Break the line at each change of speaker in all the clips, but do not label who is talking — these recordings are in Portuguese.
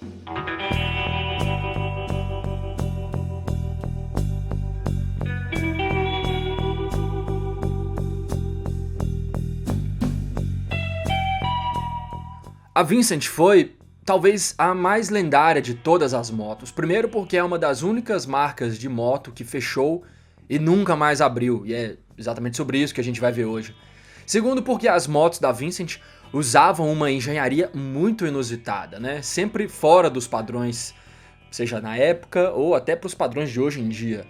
A Vincent foi talvez a mais lendária de todas as motos. Primeiro porque é uma das únicas marcas de moto que fechou e nunca mais abriu, e é exatamente sobre isso que a gente vai ver hoje. Segundo porque as motos da Vincent usavam uma engenharia muito inusitada, né? Sempre fora dos padrões, seja na época ou até para os padrões de hoje em dia.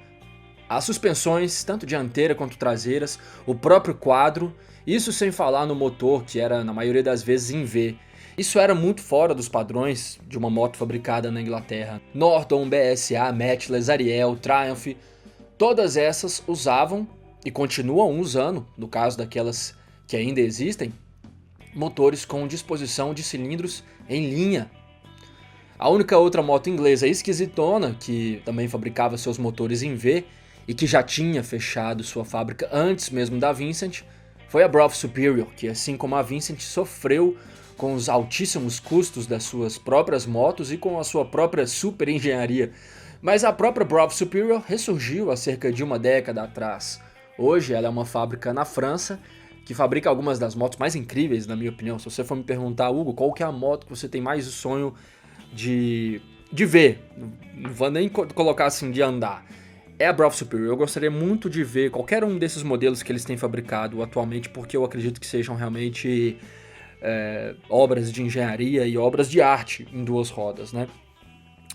As suspensões, tanto dianteira quanto traseiras, o próprio quadro, isso sem falar no motor, que era na maioria das vezes em V. Isso era muito fora dos padrões de uma moto fabricada na Inglaterra. Norton, BSA, Matchless, Ariel, Triumph, todas essas usavam e continuam usando, no caso daquelas que ainda existem, motores com disposição de cilindros em linha. A única outra moto inglesa esquisitona, que também fabricava seus motores em V e que já tinha fechado sua fábrica antes mesmo da Vincent, foi a Brough Superior, que assim como a Vincent sofreu com os altíssimos custos das suas próprias motos e com a sua própria super engenharia. Mas a própria Brough Superior ressurgiu há cerca de uma década atrás. Hoje ela é uma fábrica na França que fabrica algumas das motos mais incríveis, na minha opinião. Se você for me perguntar, Hugo, qual que é a moto que você tem mais o sonho de ver? Não vou nem colocar assim de andar. É a Brough Superior. Eu gostaria muito de ver qualquer um desses modelos que eles têm fabricado atualmente, porque eu acredito que sejam realmente obras de engenharia e obras de arte em duas rodas, né?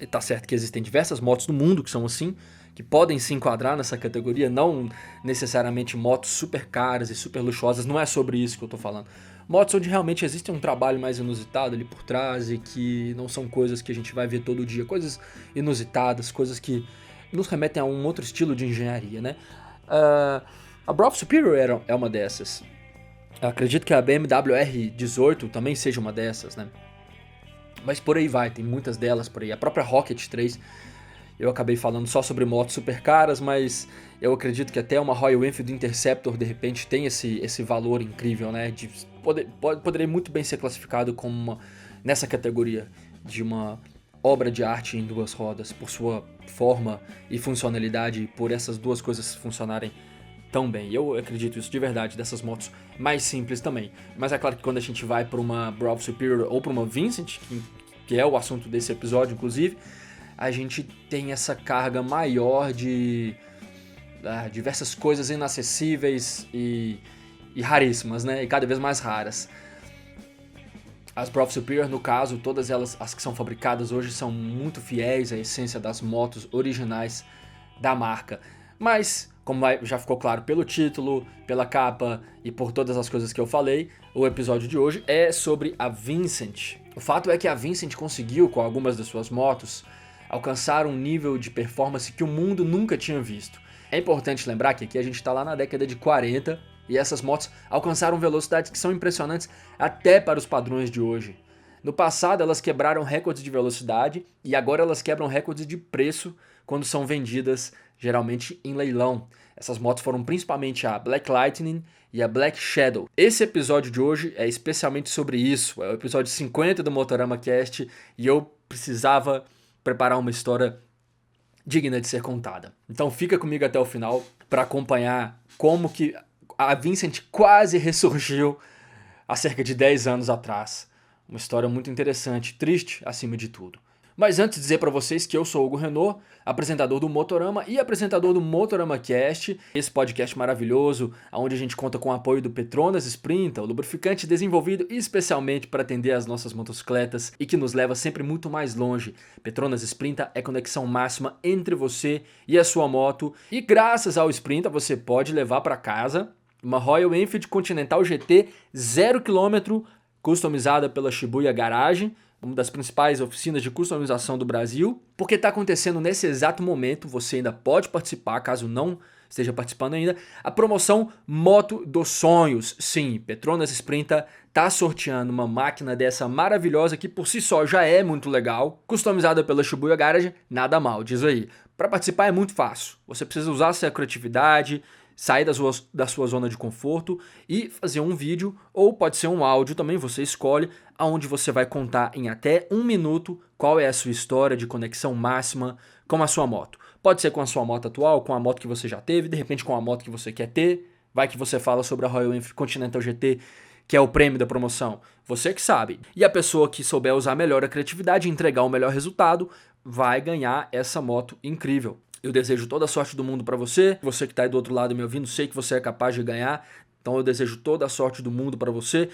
E tá certo que existem diversas motos no mundo que são assim, que podem se enquadrar nessa categoria, não necessariamente motos super caras e super luxuosas, não é sobre isso que eu tô falando. Motos onde realmente existe um trabalho mais inusitado ali por trás e que não são coisas que a gente vai ver todo dia, coisas inusitadas, coisas que nos remetem a um outro estilo de engenharia, né? A Brough Superior é uma dessas. Eu acredito que a BMW R18 também seja uma dessas, né? Mas por aí vai, tem muitas delas por aí. A própria Rocket 3, eu acabei falando só sobre motos super caras, mas eu acredito que até uma Royal Enfield Interceptor de repente tem esse valor incrível, né? Poderia muito bem ser classificado como nessa categoria de uma obra de arte em duas rodas, por sua forma e funcionalidade, por essas duas coisas funcionarem tão bem. Eu acredito isso de verdade, dessas motos mais simples também. Mas é claro que quando a gente vai para uma Brough Superior ou para uma Vincent, que é o assunto desse episódio, inclusive, a gente tem essa carga maior de diversas coisas inacessíveis e raríssimas, né? E cada vez mais raras. As Brough Superior, no caso, todas elas, as que são fabricadas hoje, são muito fiéis à essência das motos originais da marca. Mas, como já ficou claro pelo título, pela capa e por todas as coisas que eu falei, o episódio de hoje é sobre a Vincent. O fato é que a Vincent conseguiu, com algumas das suas motos, alcançar um nível de performance que o mundo nunca tinha visto. É importante lembrar que aqui a gente está lá na década de 40 e essas motos alcançaram velocidades que são impressionantes até para os padrões de hoje. No passado elas quebraram recordes de velocidade e agora elas quebram recordes de preço quando são vendidas geralmente em leilão. Essas motos foram principalmente a Black Lightning e a Black Shadow. Esse episódio de hoje é especialmente sobre isso, é o episódio 50 do Motorama Cast e eu precisava preparar uma história digna de ser contada. Então fica comigo até o final para acompanhar como que a Vincent quase ressurgiu há cerca de 10 anos atrás. Uma história muito interessante, triste acima de tudo. Mas antes de dizer para vocês que eu sou o Hugo Renault, apresentador do Motorama e apresentador do Motorama Cast, esse podcast maravilhoso, onde a gente conta com o apoio do Petronas Sprinta, o lubrificante desenvolvido especialmente para atender as nossas motocicletas e que nos leva sempre muito mais longe. Petronas Sprinta é conexão máxima entre você e a sua moto e graças ao Sprinta você pode levar para casa uma Royal Enfield Continental GT 0 km customizada pela Shibuya Garage, uma das principais oficinas de customização do Brasil, porque está acontecendo nesse exato momento, você ainda pode participar, caso não esteja participando ainda, a promoção Moto dos Sonhos. Sim, Petronas Sprinta está sorteando uma máquina dessa maravilhosa que por si só já é muito legal, customizada pela Shibuya Garage, nada mal, diz aí. Para participar é muito fácil, você precisa usar sua criatividade, sair da sua zona de conforto e fazer um vídeo, ou pode ser um áudio também, você escolhe, onde você vai contar em até 1 minuto qual é a sua história de conexão máxima com a sua moto. Pode ser com a sua moto atual, com a moto que você já teve, de repente com a moto que você quer ter, vai que você fala sobre a Royal Enfield Continental GT, que é o prêmio da promoção, você que sabe. E a pessoa que souber usar melhor a criatividade e entregar o melhor resultado, vai ganhar essa moto incrível. Eu desejo toda a sorte do mundo para você. Você que está aí do outro lado me ouvindo, sei que você é capaz de ganhar. Então eu desejo toda a sorte do mundo para você.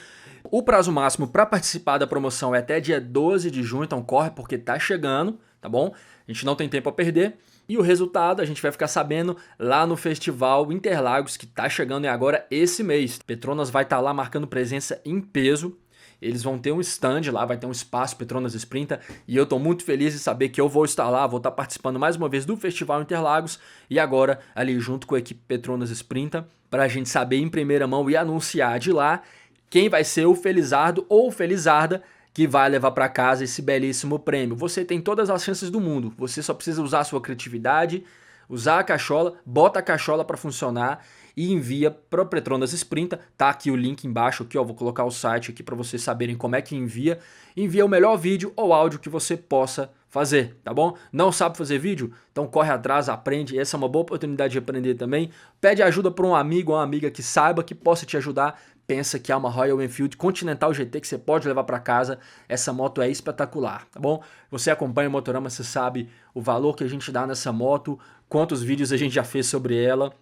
O prazo máximo para participar da promoção é até dia 12 de junho, então corre porque tá chegando, tá bom? A gente não tem tempo a perder. E o resultado a gente vai ficar sabendo lá no Festival Interlagos, que tá chegando agora esse mês. Petronas vai estar lá marcando presença em peso. Eles vão ter um stand lá, vai ter um espaço Petronas Sprinta, e eu estou muito feliz de saber que eu vou estar lá, vou estar participando mais uma vez do Festival Interlagos e agora ali junto com a equipe Petronas Sprinta, para a gente saber em primeira mão e anunciar de lá quem vai ser o felizardo ou felizarda que vai levar para casa esse belíssimo prêmio. Você tem todas as chances do mundo, você só precisa usar a sua criatividade, usar a cachola, bota a cachola para funcionar e envia para o Petronas Sprinta. Tá aqui o link embaixo, aqui, ó, vou colocar o site aqui para vocês saberem como é que envia. Envia o melhor vídeo ou áudio que você possa fazer, tá bom? Não sabe fazer vídeo? Então corre atrás, aprende. Essa é uma boa oportunidade de aprender também. Pede ajuda para um amigo ou uma amiga que saiba, que possa te ajudar. Pensa que é uma Royal Enfield Continental GT que você pode levar para casa. Essa moto é espetacular, tá bom? Você acompanha o Motorama, você sabe o valor que a gente dá nessa moto, quantos vídeos a gente já fez sobre ela.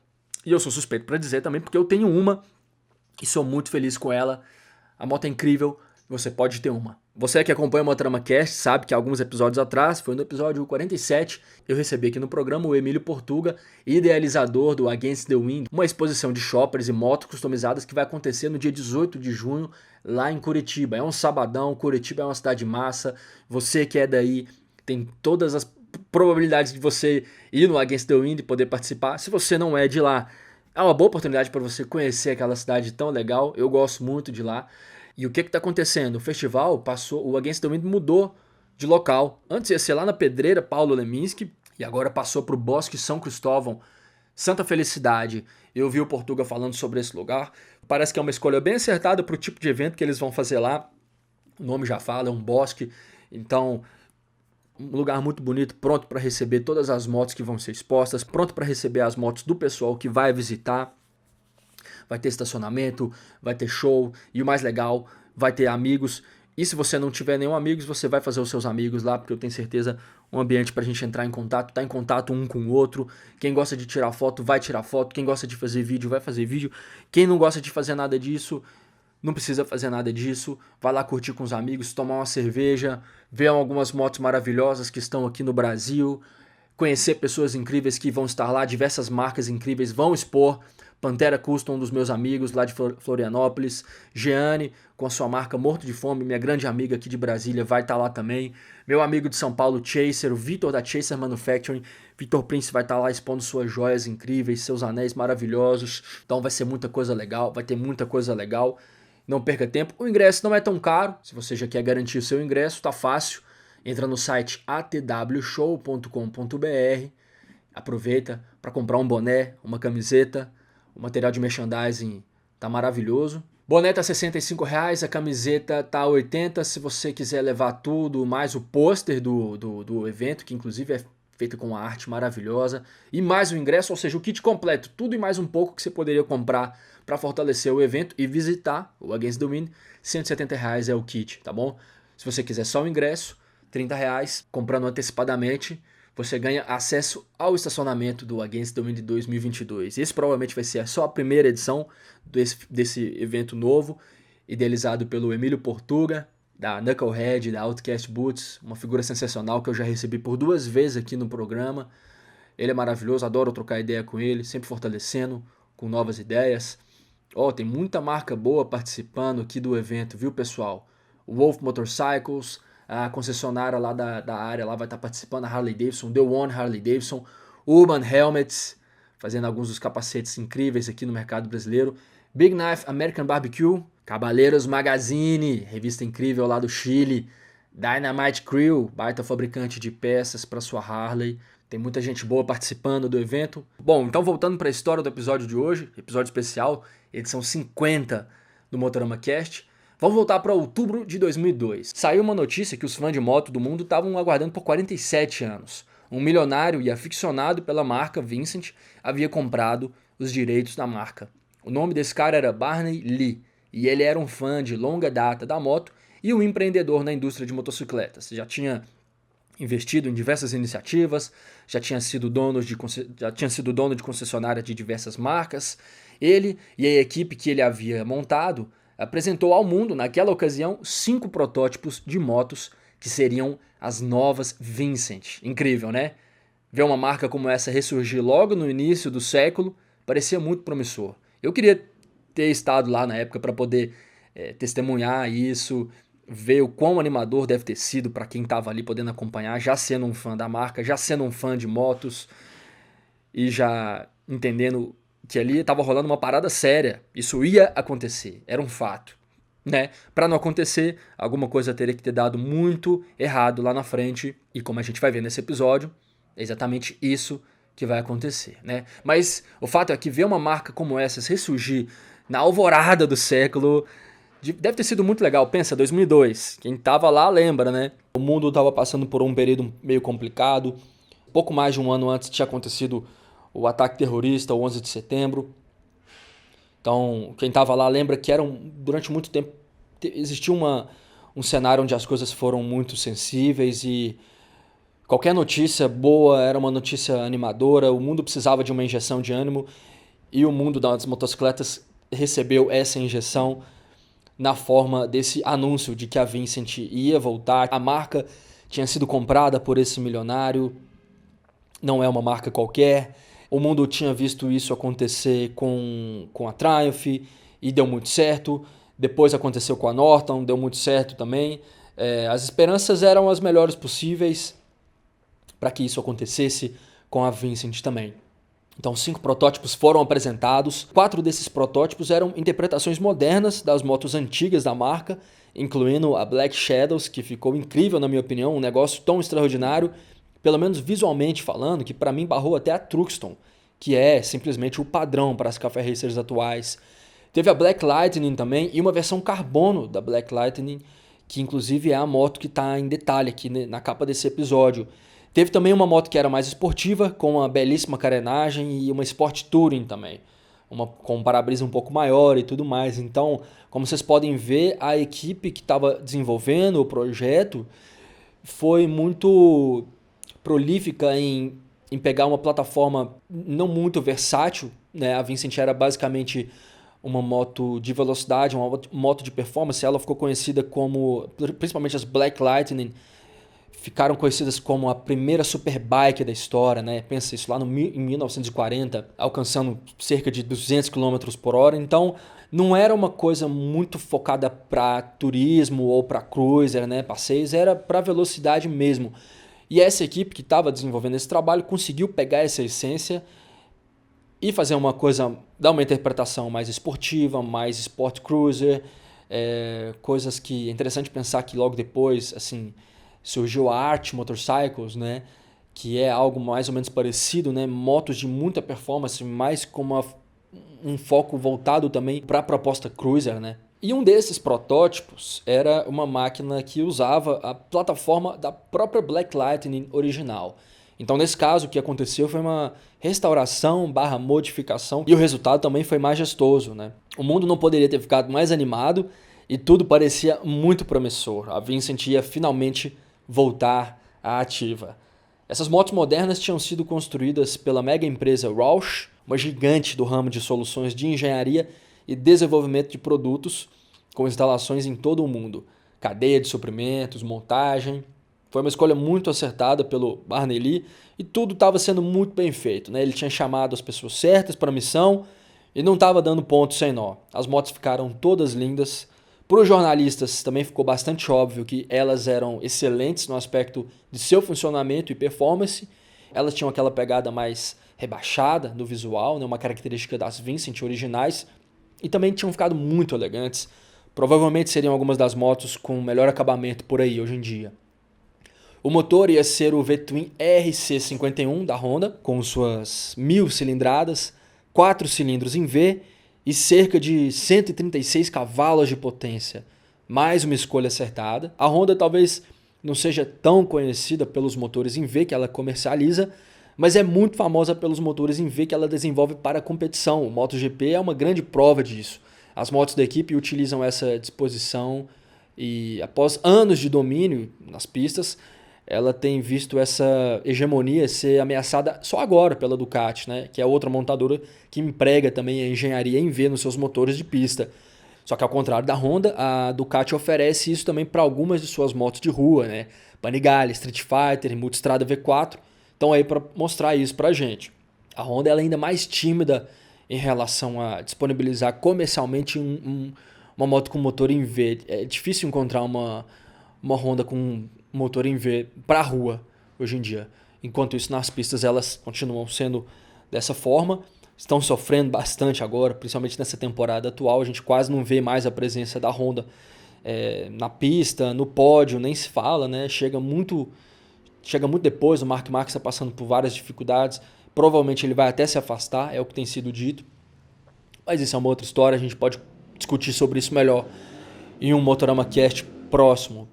E eu sou suspeito para dizer também, porque eu tenho uma e sou muito feliz com ela. A moto é incrível, você pode ter uma. Você que acompanha o Motorama Cast sabe que alguns episódios atrás, foi no episódio 47, eu recebi aqui no programa o Emílio Portuga, idealizador do Against the Wind, uma exposição de shoppers e motos customizadas que vai acontecer no dia 18 de junho lá em Curitiba. É um sabadão, Curitiba é uma cidade massa, você que é daí tem todas as probabilidades de você ir no Against the Wind e poder participar. Se você não é de lá, é uma boa oportunidade para você conhecer aquela cidade tão legal. Eu gosto muito de lá. E o que está acontecendo? O festival passou, o Against the Wind mudou de local. Antes ia ser lá na Pedreira Paulo Leminski e agora passou para o Bosque São Cristóvão, Santa Felicidade. Eu vi o Portuga falando sobre esse lugar. Parece que é uma escolha bem acertada para o tipo de evento que eles vão fazer lá. O nome já fala, é um bosque. Então, um lugar muito bonito, pronto para receber todas as motos que vão ser expostas, pronto para receber as motos do pessoal que vai visitar. Vai ter estacionamento, vai ter show e o mais legal, vai ter amigos. E se você não tiver nenhum amigos, você vai fazer os seus amigos lá, porque eu tenho certeza um ambiente pra gente entrar em contato, tá em contato um com o outro. Quem gosta de tirar foto, vai tirar foto. Quem gosta de fazer vídeo, vai fazer vídeo. Quem não gosta de fazer nada disso, não precisa fazer nada disso. Vai lá curtir com os amigos, tomar uma cerveja, ver algumas motos maravilhosas que estão aqui no Brasil, conhecer pessoas incríveis que vão estar lá, diversas marcas incríveis vão expor. Pantera Custom, um dos meus amigos lá de Florianópolis. Jeane, com a sua marca Morto de Fome, minha grande amiga aqui de Brasília, vai estar lá também. Meu amigo de São Paulo, Chaser, o Vitor da Chaser Manufacturing. Vitor Prince vai estar lá expondo suas joias incríveis, seus anéis maravilhosos. Então vai ser muita coisa legal, vai ter muita coisa legal. Não perca tempo. O ingresso não é tão caro. Se você já quer garantir o seu ingresso, tá fácil. Entra no site atwshow.com.br. Aproveita para comprar um boné, uma camiseta. O material de merchandising tá maravilhoso. Boné tá R$65, a camiseta tá R$80. Se você quiser levar tudo, mais o pôster do evento, que inclusive é feito com uma arte maravilhosa, e mais o ingresso, ou seja, o kit completo, tudo e mais um pouco que você poderia comprar para fortalecer o evento e visitar o Against the Wind, R$170 é o kit, tá bom? Se você quiser só o ingresso, R$30, comprando antecipadamente, você ganha acesso ao estacionamento do Against the Wind 2022. Esse provavelmente vai ser só a primeira edição desse evento novo, idealizado pelo Emílio Portuga, da Knucklehead, da Outcast Boots, uma figura sensacional que eu já recebi por 2 vezes aqui no programa. Ele é maravilhoso, adoro trocar ideia com ele, sempre fortalecendo, com novas ideias. Tem muita marca boa participando aqui do evento, viu, pessoal? O Wolf Motorcycles, a concessionária lá da área lá vai estar participando, a Harley Davidson, The One Harley Davidson, Urban Helmets, fazendo alguns dos capacetes incríveis aqui no mercado brasileiro, Big Knife American Barbecue, Cabaleiros Magazine, revista incrível lá do Chile, Dynamite Crew, baita fabricante de peças para sua Harley, Tem muita gente boa participando do evento. Bom, então voltando para a história do episódio de hoje, episódio especial, edição 50 do Motorama Cast. Vamos voltar para outubro de 2002. Saiu uma notícia que os fãs de moto do mundo estavam aguardando por 47 anos. Um milionário e aficionado pela marca, Vincent, havia comprado os direitos da marca. O nome desse cara era Barney Lee, e ele era um fã de longa data da moto e um empreendedor na indústria de motocicletas. Já tinha investido em diversas iniciativas, já tinha sido dono de concessionária de diversas marcas. Ele e a equipe que ele havia montado apresentou ao mundo, naquela ocasião, 5 protótipos de motos que seriam as novas Vincent. Incrível, né? Ver uma marca como essa ressurgir logo no início do século parecia muito promissor. Eu queria ter estado lá na época para poder testemunhar isso, ver o quão animador deve ter sido para quem estava ali podendo acompanhar, já sendo um fã da marca, já sendo um fã de motos e já entendendo que ali estava rolando uma parada séria. Isso ia acontecer, era um fato, né? Para não acontecer, alguma coisa teria que ter dado muito errado lá na frente, e como a gente vai ver nesse episódio, é exatamente isso que vai acontecer, né? Mas o fato é que ver uma marca como essa ressurgir na alvorada do século deve ter sido muito legal. Pensa, 2002, quem tava lá lembra, né? O mundo tava passando por um período meio complicado. Pouco mais de um ano antes tinha acontecido o ataque terrorista, o 11 de setembro. Então, quem tava lá lembra que durante muito tempo existiu um cenário onde as coisas foram muito sensíveis e qualquer notícia boa era uma notícia animadora. O mundo precisava de uma injeção de ânimo e o mundo das motocicletas recebeu essa injeção na forma desse anúncio de que a Vincent ia voltar. A marca tinha sido comprada por esse milionário, não é uma marca qualquer. O mundo tinha visto isso acontecer com a Triumph e deu muito certo. Depois aconteceu com a Norton, deu muito certo também. As esperanças eram as melhores possíveis para que isso acontecesse com a Vincent também. Então, 5 protótipos foram apresentados. 4 desses protótipos eram interpretações modernas das motos antigas da marca, incluindo a Black Shadows, que ficou incrível na minha opinião, um negócio tão extraordinário, pelo menos visualmente falando, que para mim barrou até a Truxton, que é simplesmente o padrão para as Cafe Racers atuais. Teve a Black Lightning também e uma versão carbono da Black Lightning, que inclusive é a moto que está em detalhe aqui na capa desse episódio. Teve também uma moto que era mais esportiva, com uma belíssima carenagem e uma Sport Touring também, com um para-brisa um pouco maior e tudo mais. Então, como vocês podem ver, a equipe que estava desenvolvendo o projeto foi muito prolífica em pegar uma plataforma não muito versátil, né? A Vincent era basicamente uma moto de velocidade, uma moto de performance. Ela ficou conhecida como, principalmente as Black Lightning, ficaram conhecidas como a primeira superbike da história, né? Pensa isso lá em 1940, alcançando cerca de 200 km por hora. Então, não era uma coisa muito focada para turismo ou para cruiser, né? Passeios, era para velocidade mesmo. E essa equipe que estava desenvolvendo esse trabalho conseguiu pegar essa essência e fazer uma coisa, dar uma interpretação mais esportiva, mais sport cruiser, coisas que é interessante pensar que logo depois, assim, surgiu a Art Motorcycles, né, que é algo mais ou menos parecido, né, motos de muita performance, mas com um foco voltado também para a proposta cruiser, né. E um desses protótipos era uma máquina que usava a plataforma da própria Black Lightning original. Então, nesse caso, o que aconteceu foi uma restauração / modificação e o resultado também foi majestoso, né? O mundo não poderia ter ficado mais animado e tudo parecia muito promissor. A Vincent ia finalmente voltar à ativa. Essas motos modernas tinham sido construídas pela mega empresa Roush, uma gigante do ramo de soluções de engenharia e desenvolvimento de produtos com instalações em todo o mundo. Cadeia de suprimentos, montagem. Foi uma escolha muito acertada pelo Barney Lee e tudo estava sendo muito bem feito, né? Ele tinha chamado as pessoas certas para a missão e não estava dando ponto sem nó. As motos ficaram todas lindas. Para os jornalistas também ficou bastante óbvio que elas eram excelentes no aspecto de seu funcionamento e performance. Elas tinham aquela pegada mais rebaixada no visual, né? Uma característica das Vincent originais. E também tinham ficado muito elegantes. Provavelmente seriam algumas das motos com melhor acabamento por aí hoje em dia. O motor ia ser o V-Twin RC51 da Honda, com suas 1000 cilindradas, 4 cilindros em V e cerca de 136 cavalos de potência. Mais uma escolha acertada. A Honda talvez não seja tão conhecida pelos motores em V que ela comercializa, mas é muito famosa pelos motores em V que ela desenvolve para a competição. O MotoGP é uma grande prova disso. As motos da equipe utilizam essa disposição e, após anos de domínio nas pistas, ela tem visto essa hegemonia ser ameaçada só agora pela Ducati, né? Que é outra montadora que emprega também a engenharia em V nos seus motores de pista. Só que ao contrário da Honda, a Ducati oferece isso também para algumas de suas motos de rua, né? Panigale, Street Fighter, Multistrada V4. Então aí para mostrar isso para a gente. A Honda ela é ainda mais tímida em relação a disponibilizar comercialmente uma moto com motor em V. É difícil encontrar uma Honda com motor em V para a rua hoje em dia. Enquanto isso, nas pistas elas continuam sendo dessa forma. Estão sofrendo bastante agora, principalmente nessa temporada atual. A gente quase não vê mais a presença da Honda na pista, no pódio, nem se fala, né? Chega muito depois. O Mark Marques está passando por várias dificuldades. Provavelmente ele vai até se afastar, é o que tem sido dito. Mas isso é uma outra história, a gente pode discutir sobre isso melhor em um Motorama Cast próximo.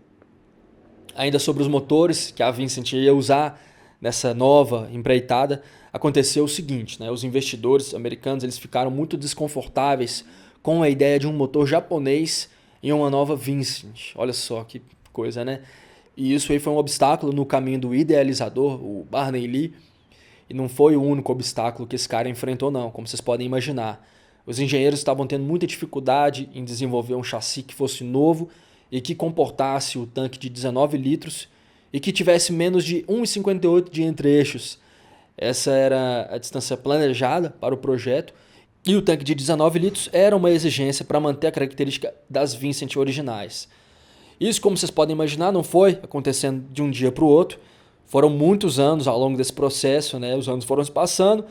Ainda sobre os motores que a Vincent ia usar nessa nova empreitada, aconteceu o seguinte, né? Os investidores americanos eles ficaram muito desconfortáveis com a ideia de um motor japonês em uma nova Vincent. Olha só que coisa, né? E isso aí foi um obstáculo no caminho do idealizador, o Barney Lee, e não foi o único obstáculo que esse cara enfrentou não, como vocês podem imaginar. Os engenheiros estavam tendo muita dificuldade em desenvolver um chassi que fosse novo e que comportasse o tanque de 19 litros e que tivesse menos de 1,58 de entre-eixos. Essa era a distância planejada para o projeto e o tanque de 19 litros era uma exigência para manter a característica das Vincent originais. Isso, como vocês podem imaginar, não foi acontecendo de um dia para o outro. Foram muitos anos ao longo desse processo, né? Os anos foram se passando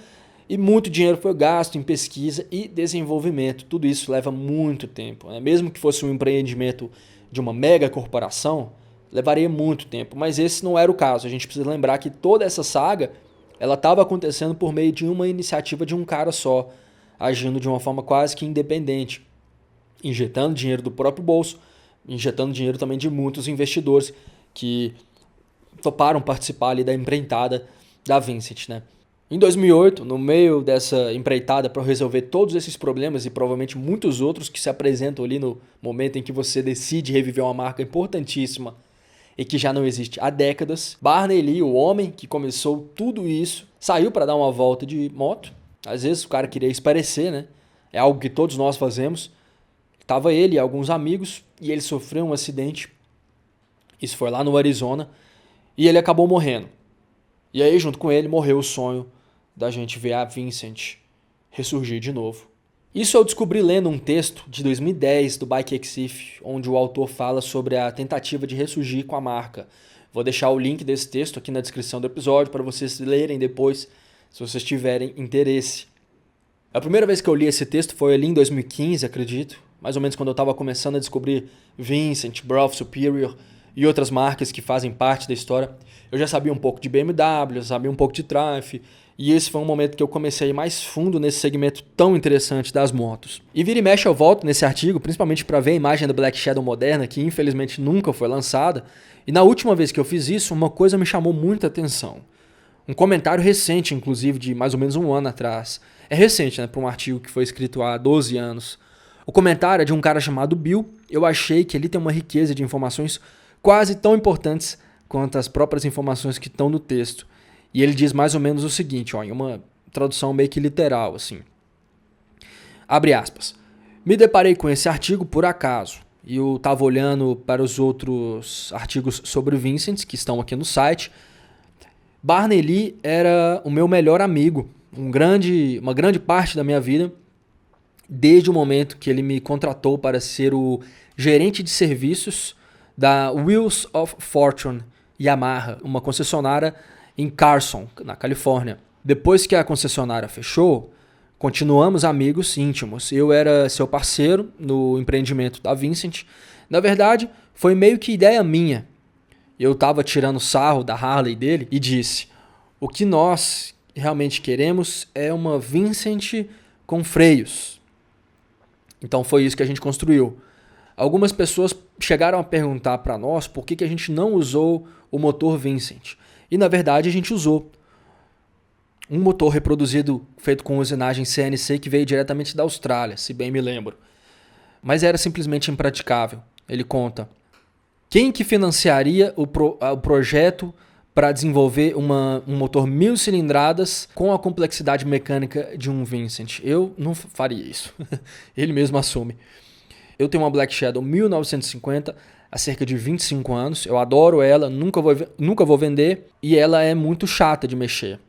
e muito dinheiro foi gasto em pesquisa e desenvolvimento. Tudo isso leva muito tempo, né? Mesmo que fosse um empreendimento de uma mega corporação, levaria muito tempo, mas esse não era o caso. A gente precisa lembrar que toda essa saga ela estava acontecendo por meio de uma iniciativa de um cara só, agindo de uma forma quase que independente, injetando dinheiro do próprio bolso, injetando dinheiro também de muitos investidores que toparam participar ali da empreitada da Vincent, né? Em 2008, no meio dessa empreitada para resolver todos esses problemas e provavelmente muitos outros que se apresentam ali no momento em que você decide reviver uma marca importantíssima e que já não existe há décadas, Barney Lee, o homem que começou tudo isso, saiu para dar uma volta de moto. Às vezes o cara queria espairecer, né? É algo que todos nós fazemos. Tava ele e alguns amigos e ele sofreu um acidente. Isso foi lá no Arizona e ele acabou morrendo. E aí, junto com ele, morreu o sonho da gente ver a Vincent ressurgir de novo. Isso eu descobri lendo um texto de 2010 do Bike Exif, onde o autor fala sobre a tentativa de ressurgir com a marca. Vou deixar o link desse texto aqui na descrição do episódio para vocês lerem depois, se vocês tiverem interesse. A primeira vez que eu li esse texto foi ali em 2015, acredito, mais ou menos quando eu estava começando a descobrir Vincent, Brough Superior e outras marcas que fazem parte da história. Eu já sabia um pouco de BMW, já sabia um pouco de Triumph, e esse foi um momento que eu comecei a ir mais fundo nesse segmento tão interessante das motos. E vira e mexe eu volto nesse artigo, principalmente para ver a imagem da Black Shadow moderna, que infelizmente nunca foi lançada, e na última vez que eu fiz isso, uma coisa me chamou muita atenção. Um comentário recente, inclusive, de mais ou menos um ano atrás. É recente, né, para um artigo que foi escrito há 12 anos. O comentário é de um cara chamado Bill. Eu achei que ele tem uma riqueza de informações quase tão importantes quanto as próprias informações que estão no texto. E ele diz mais ou menos o seguinte, ó, em uma tradução meio que literal, assim. Abre aspas. Me deparei com esse artigo por acaso. E eu estava olhando para os outros artigos sobre Vincent, que estão aqui no site. Barney Lee era o meu melhor amigo, uma grande parte da minha vida, desde o momento que ele me contratou para ser o gerente de serviços da Wheels of Fortune Yamaha, uma concessionária em Carson, na Califórnia. Depois que a concessionária fechou, continuamos amigos íntimos. Eu era seu parceiro no empreendimento da Vincent. Na verdade, foi meio que ideia minha. eu estava tirando sarro da Harley dele e disse: o que nós realmente queremos é uma Vincent com freios. Então foi isso que a gente construiu. Algumas pessoas chegaram a perguntar para nós por que a gente não usou o motor Vincent. E na verdade a gente usou um motor reproduzido feito com usinagem CNC que veio diretamente da Austrália, se bem me lembro. Mas era simplesmente impraticável. Ele conta: quem que financiaria o projeto para desenvolver um motor 1000 cilindradas com a complexidade mecânica de um Vincent? Eu não faria isso. Ele mesmo assume. Eu tenho uma Black Shadow 1950 há cerca de 25 anos. Eu adoro ela, nunca vou vender e ela é muito chata de mexer.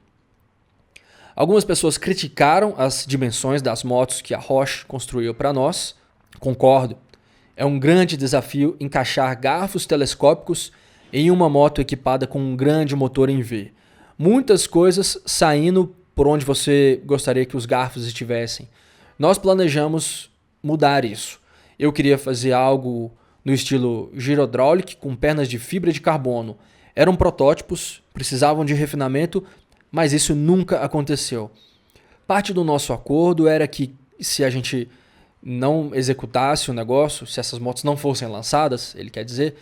Algumas pessoas criticaram as dimensões das motos que a Roche construiu para nós. Concordo. É um grande desafio encaixar garfos telescópicos em uma moto equipada com um grande motor em V. Muitas coisas saindo por onde você gostaria que os garfos estivessem. Nós planejamos mudar isso. Eu queria fazer algo no estilo Gyrodraulic com pernas de fibra de carbono. Eram protótipos, precisavam de refinamento, mas isso nunca aconteceu. Parte do nosso acordo era que se a gente não executasse o negócio, se essas motos não fossem lançadas, ele quer dizer,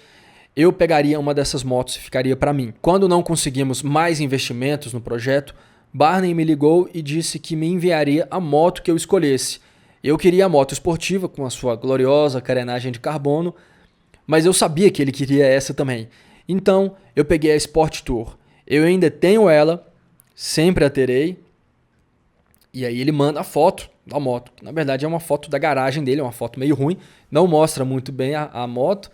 eu pegaria uma dessas motos e ficaria para mim. Quando não conseguimos mais investimentos no projeto, Barney me ligou e disse que me enviaria a moto que eu escolhesse. Eu queria a moto esportiva com a sua gloriosa carenagem de carbono, mas eu sabia que ele queria essa também. Então eu peguei a Sport Tour. Eu ainda tenho ela, sempre a terei. E aí ele manda a foto da moto. Na verdade é uma foto da garagem dele, é uma foto meio ruim. Não mostra muito bem a moto.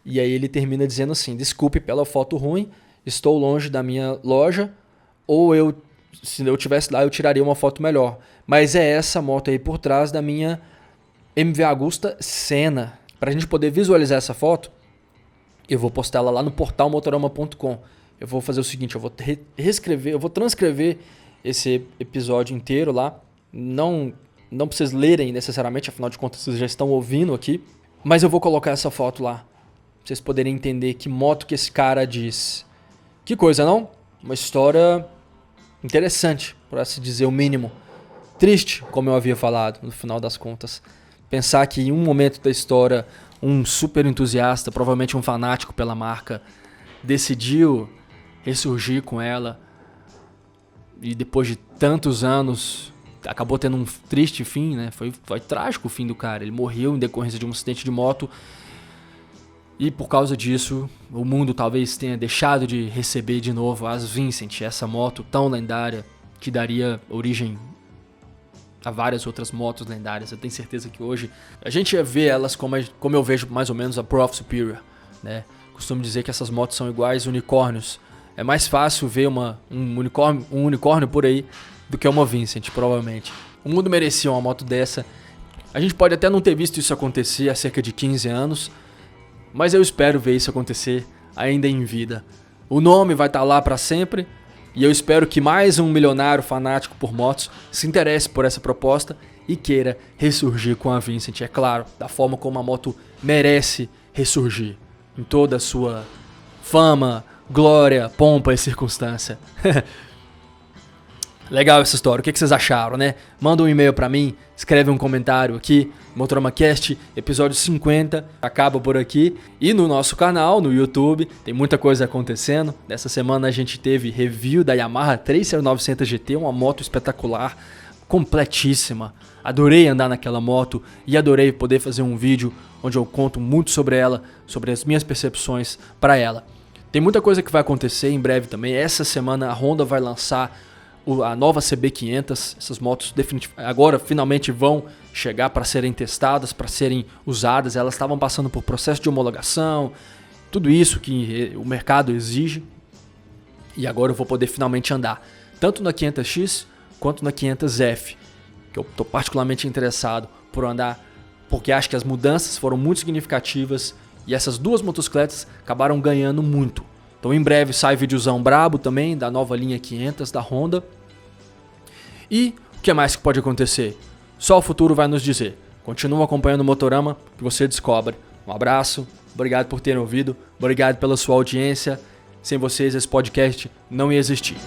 E aí ele termina dizendo assim: desculpe pela foto ruim, estou longe da minha loja. Ou se eu estivesse lá eu tiraria uma foto melhor. Mas é essa moto aí por trás da minha MV Agusta Senna. Para a gente poder visualizar essa foto, eu vou postar ela lá no portal motorama.com. Eu vou fazer o seguinte, eu vou transcrever esse episódio inteiro lá. Não para vocês lerem necessariamente, afinal de contas vocês já estão ouvindo aqui. Mas eu vou colocar essa foto lá, pra vocês poderem entender que moto que esse cara diz. Que coisa, não? Uma história interessante, para se dizer o mínimo. Triste, como eu havia falado, no final das contas. Pensar que em um momento da história, um super entusiasta, provavelmente um fanático pela marca, decidiu ressurgir com ela. E depois de tantos anos, acabou tendo um triste fim, né? Foi trágico o fim do cara. Ele morreu em decorrência de um acidente de moto. E por causa disso, o mundo talvez tenha deixado de receber de novo as Vincent, essa moto tão lendária que daria origem a várias outras motos lendárias. Eu tenho certeza que hoje a gente ia ver elas como eu vejo mais ou menos a Prof Superior, né? Costumo dizer que essas motos são iguais unicórnios. É mais fácil ver um unicórnio por aí do que uma Vincent, provavelmente. O mundo merecia uma moto dessa. A gente pode até não ter visto isso acontecer há cerca de 15 anos, mas eu espero ver isso acontecer ainda em vida. O nome vai estar lá para sempre e eu espero que mais um milionário fanático por motos se interesse por essa proposta e queira ressurgir com a Vincent, é claro, da forma como a moto merece ressurgir, em toda a sua fama, glória, pompa e circunstância. Legal essa história, o que vocês acharam, né? Manda um e-mail pra mim, escreve um comentário aqui, MotoRamaCast, episódio 50, acaba por aqui. E no nosso canal, no YouTube, tem muita coisa acontecendo. Nessa semana a gente teve review da Yamaha Tracer 900 GT, uma moto espetacular, completíssima. Adorei andar naquela moto e adorei poder fazer um vídeo onde eu conto muito sobre ela, sobre as minhas percepções para ela. Tem muita coisa que vai acontecer em breve também. Essa semana a Honda vai lançar a nova CB500, essas motos agora finalmente vão chegar para serem testadas, para serem usadas. Elas estavam passando por processo de homologação, tudo isso que o mercado exige. E agora eu vou poder finalmente andar, tanto na 500X quanto na 500F, que eu estou particularmente interessado por andar, porque acho que as mudanças foram muito significativas e essas duas motocicletas acabaram ganhando muito. Então em breve sai videozão brabo também da nova linha 500 da Honda. E o que mais que pode acontecer? Só o futuro vai nos dizer. Continua acompanhando o Motorama que você descobre. Um abraço Obrigado por terem ouvido. Obrigado pela sua audiência. Sem vocês, esse podcast não ia existir.